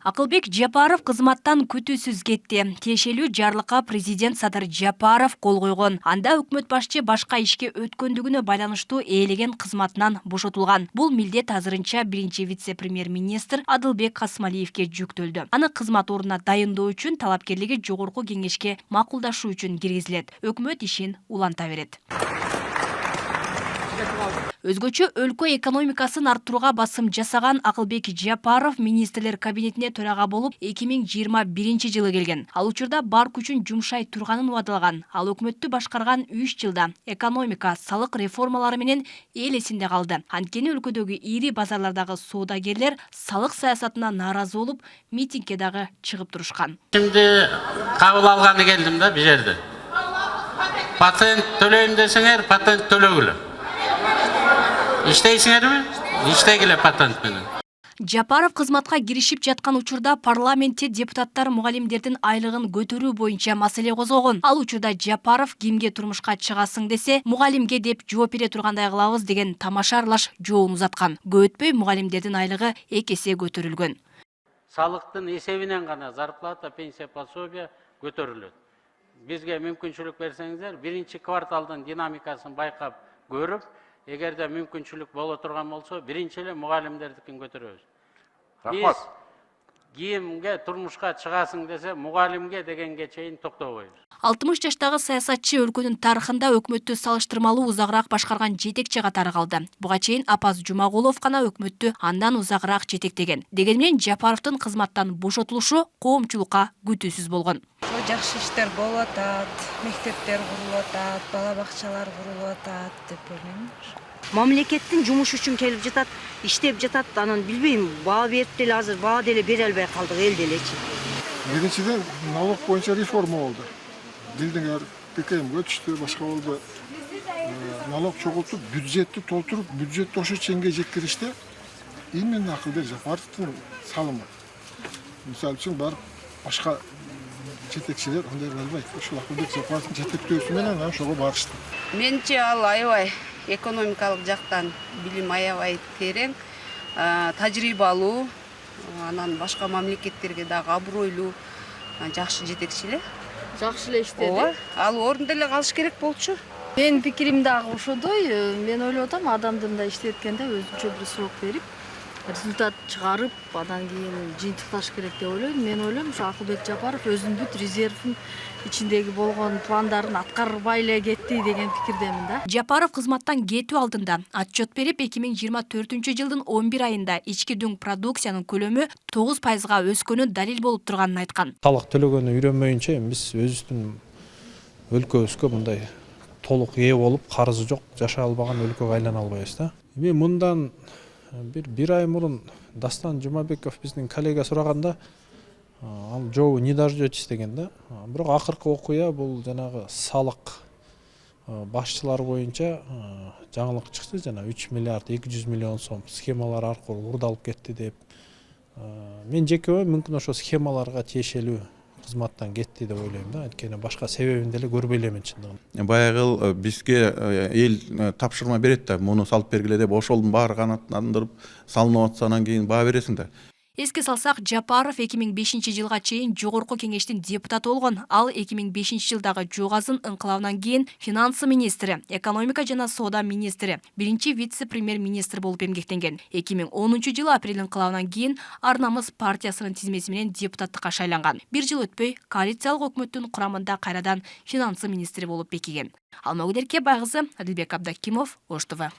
Акылбек Жапаров кызматтан күтүүсүз кетти. Тиешелүү жарлыкка президент Садыр Жапаров кол койгон. Анда өкмөт башчы башка ишке өткөндүгүнө байланыштуу ээлеген кызматынан бошотулган. Бул милдет азырынча биринчи вице-премьер-министр Адылбек Касмалиевке жүктөлдү. Аны кызмат ордуна дайындоо үчүн талапкерлиги жогорку кеңешке макулдашуу үчүн киргизилет. Өкмөт ишин уланта берет. Өзгөчө өлкө экономикасын арттырууга басым жасаган Акылбек Жапаров министрлер кабинетине төрага болуп 2021 жылы келген. Ал учурда бар күчүн жумшай турганын убадылаган. Ал өкмөттү башкарган 3 жылда экономика, салык реформалары менен эл эсинде калды. Анткени өлкөдөгү ири базарлардагы соодагерлер салык саясатына нааразы болуп, митингге дагы чыгып турушкан. Şimdi кабыл алганы келдим да бу жерде. Патент төлөйм десеңер, патент төлөгүлө. İşteysiңерби? İştegиле патент менен. Жапаров кызматка киришип жаткан учурда парламентте депутаттар мугалимдердин айлыгын көтөрүү боюнча маселе козгогон. Ал учурда Жапаров кимге турмушка чыгасың десе, мугалимге деп жооп бере тургандай кылабыз деген тамаша аралаш жообун узаткан. Көп өтпөй мугалимдердин айлыгы 2 эсе көтөрүлгөн. Салыктын эсебинен гана зарплата, пенсия, пособие көтөрүлөт. Бизге мүмкүнчүлүк берсеңиздер, биринчи кварталдын динамикасын байкап көрүп, эгерде мүмкүнчүлүк боло турган болсо, биринчи эле мугалимдердикин көтөрөбүз. Биз кимге турмушка чыгасың десе, мугалимге дегенге чейин токтобойбуз. 60 жаштагы саясатчы өлкөнүн тарыхында өкмөттү салыштырмалуу узагыраак башкарган жетекчи катары калды. Буга чейин Апаз Жумагулов гана өкмөттү андан узагыраак жетектеген. Дегенмен Жапаровдун кызматтан бошотулушу коомчулукка күтүүсүз болгон. Жакшы иштер болуп атат, мектептер курулуп атат, бала бакчалар курулуп атат деп ойлойм. Мамлекеттин жумуш үчүн келип жатат, иштеп жатат, анан билбейм, баа берип деле азыр баа деле бере албай калдык эл делечи. Биринчиден налог боюнча реформа болду. Билдиңер, ККМге түштү, башка болду. Налог чогултуп, бюджетти толтуруп, бюджетти ошо чейинге жеткириште именно Акылбек Жапаровдун салымы. Мисалы үчүн барып башка жетекчилер андай кылбайт. Ошол Акылбек Жапаровдун жетектөөсү менен ошого барышты. Менче ал аябай экономикалык жактан билим аябай терең, тажрыйбалуу, анан башка мамлекеттерге дагы абройлуу, жакшы жетекчи эле. Жакшы эле иштеди. Ал орунда эле калыш керек болчу. Менин пикирим дагы ошодой. Мен ойлоп атам, адамдын да иштеткенде өзүнчө бир срок берип, результат чыгарып, андан кийин жыйынтыкташ керек деп ойлойм. Мен ойлойм, ушу Акылбек Жапаров өзүнүн бүт резервин ичиндеги болгон пландарын аткарбай эле кетти деген пикирдемин да. Жапаров кызматтан кетүү алдында отчет берип, 2024 жылдын 11 айында ички дүң продукциянын көлөмү 9%га өскөнү далил болуп турганын айткан. Салык төлөгөнү үйрөнмөйүнчө биз өзүбүздүн өлкөбүзгө мындай толук ээ болуп, карызы жок, жашай албаган өлкөгө айлана албайбыз да. Мен мындан bir ай мурун Дастан Жумабеков биздин коллега сураганда, ал жообу не дождётесь деген да. Бирок акыркы окуя бул жанагы салык башчылар боюнча жаңылык чыкты, жана 3 миллиард 200 миллион сом схемалар аркылуу урдалып кетти деп. Мен жеке оюм мүмкүн ошо схемаларга тиешелүү кызматтан кетти деп ойлойм да. Анткени башка себебин деле көрбөй элемин чындыгында. Баягы бизге эл тапшырма берет да, муну салып бергиле деп, ошолдун баары канаттандырып салынып атса, анан кийин баа бересиң да. Эске салсак, Жапаров 2005 жылга чейин жогорку кеңештин депутаты болгон. Ал 2005 жылдагы Жогазын ыңкылабынан кийин финансы министри, экономика жана соода министри, биринчи вице-премьер-министр болуп эмгектенген. 2010 жылы апрель ыңкылабынан кийин Ар Намыс партиясынын тизмеси менен депутаттыкка шайланган. Бир жыл өтпөй коалициялык өкмөттүн курамында кайрадан финансы министри болуп бекиген. Алмагүл Эркебай кызы, Адилбек Абдакимов, Ош ТВ.